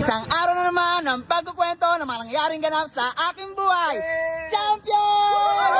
Isang araw na naman ng pagkukwento ng mga nangyaring ganap sa aking buhay. Champion!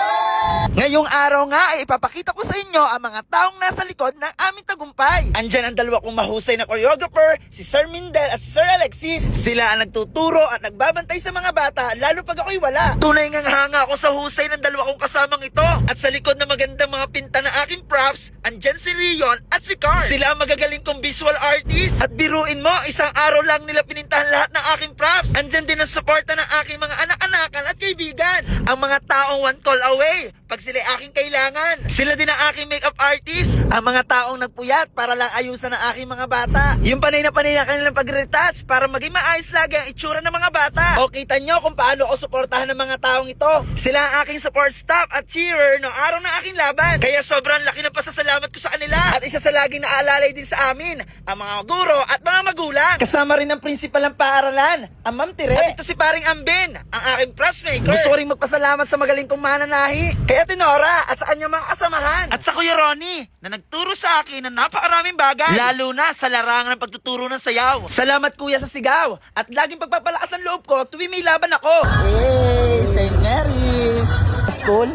Ngayong araw nga ay ipapakita ko sa inyo ang mga taong nasa likod ng aming tagumpay. Andyan ang dalawa kong mahusay na choreographer, si Sir Mindel at si Sir Alexis. Sila ang nagtuturo at nagbabantay sa mga bata, lalo pag ako'y wala. Tunay ngang hanga ako sa husay ng dalawa kong kasamang ito. At sa likod ng magandang mga pinta ng aking props, andyan si Rion at si Carl. Sila ang magagaling kong visual artist. At biruin mo, isang araw lang nila pinintahan lahat ng aking props. Andyan din ang suporta ng aking mga anak-anakan at kaibigan. Ang mga taong one call away pag sila aking kailangan. Sila din ang aking makeup artist. Ang mga taong nagpuyat para lang ayusan ang aking mga bata. Yung panay na kanilang pag-retouch para maging maayos lagi ang itsura ng mga bata. O kita nyo kung paano ako suportahan ng mga taong ito. Sila ang aking support staff at cheerer noong araw ng aking laban. Kaya sobrang laki ng pasasalamat ko sa kanila. At isa sa laging naalalay din sa amin, ang mga guro at mga magulang. Kasama rin ang principal ng paaralan, ang Ma'am Tire. At ito si paring Ambin, ang aking props maker. Gusto ko rin magpasalamat sa magaling kong mananahi, kaya Tinora at sa kanyang mga kasamahan. At sa Kuya Ronnie, na nagturo sa akin ng napakaraming bagay. Lalo na sa larangan ng pagtuturo ng sayaw. Salamat kuya sa sigaw. At laging pagpapalakas ang loob ko tuwing may laban ako. Hey, St. Mary's School.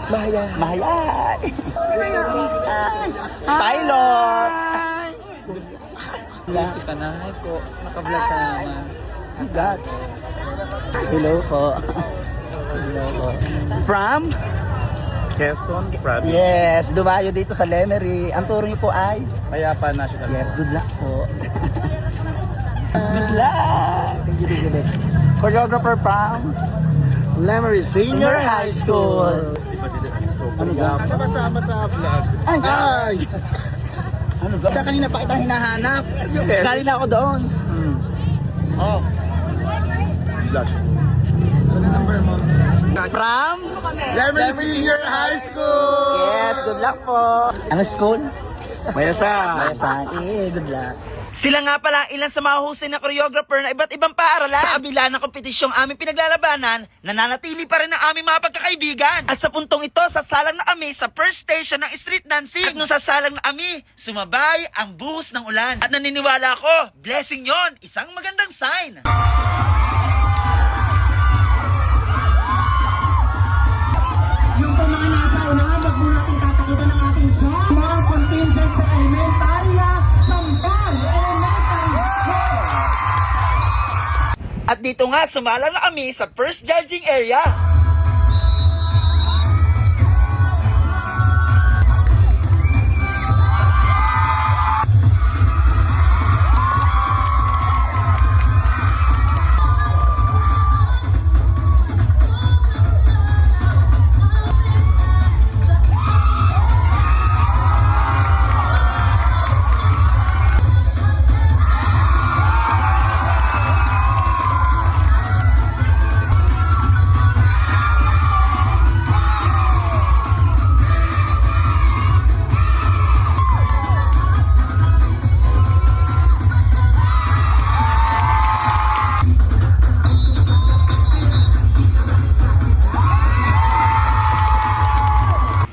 Mahaya. Pilot. Si Kanahay po, nakablog ka naman. Congrats. Hello po. From? Quezon, Province. Yes, dumayo dito sa Lemery. Ang turo niyo po ay? Payapa National. Yes, good luck po. Good luck. Thank you. Choreographer from Lemery Senior High School. Ano ba? Kasama sa vlog. Ay! Ano ba? Kanina pa kita hinahanap. Galing na ako doon. Oh. Blush. Ano number mo? From? Lemery Senior High School! Yes, good luck po. Ano school? Mayasa. Good luck. Sila nga pala ang ilan sa mga husay na choreographer na iba't ibang paaralan. Sa kabila ng kompetisyong aming pinaglalabanan, nananatili pa rin ang aming mga pagkakaibigan. At sa puntong ito, sasalang na kami sa first station ng street dancing. At nung sasalang na kami, sumabay ang buhos ng ulan. At naniniwala ko, blessing yon, isang magandang sign. Yung po mga nasa unahan, wag mo natin tatakitan ng ating job. Mga contingent sa Elementarya, Sampal Elementary School. At dito nga, sumalang na kami sa first judging area.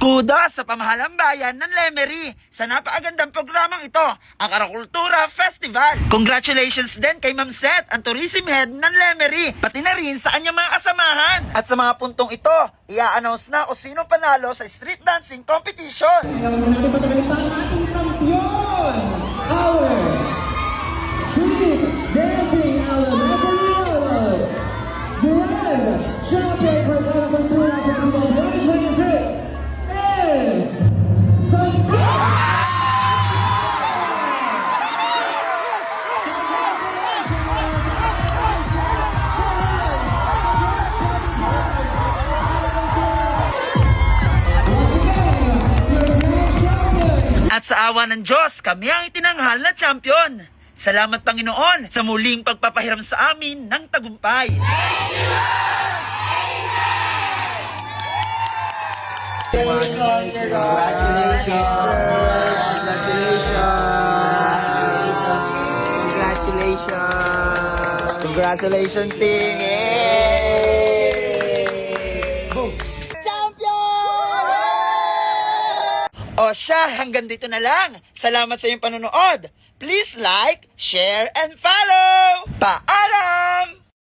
Kudos sa pamahalang bayan ng Lemery sa napakagandang programang ito, ang Karakultura Festival. Congratulations din kay Ma'am Seth, ang tourism head ng Lemery, pati na rin sa kanyang mga kasamahan. At sa mga puntong ito, i-announce na kung sino panalo sa street dancing competition. Ngayon natin patagalin pa ang ating kampiyon. Our Street Dancing Elementary Award. Grand Champion for Karakultura Festival 2026 is Sampal! At sa awa ng Diyos, kami ang itinanghal na champion. Salamat Panginoon sa muling pagpapahiram sa amin ng tagumpay. Congratulations, Ting! Champion! O siya, hanggang dito na lang. Salamat sa iyong panonood. Please like, share, and follow! Paalam!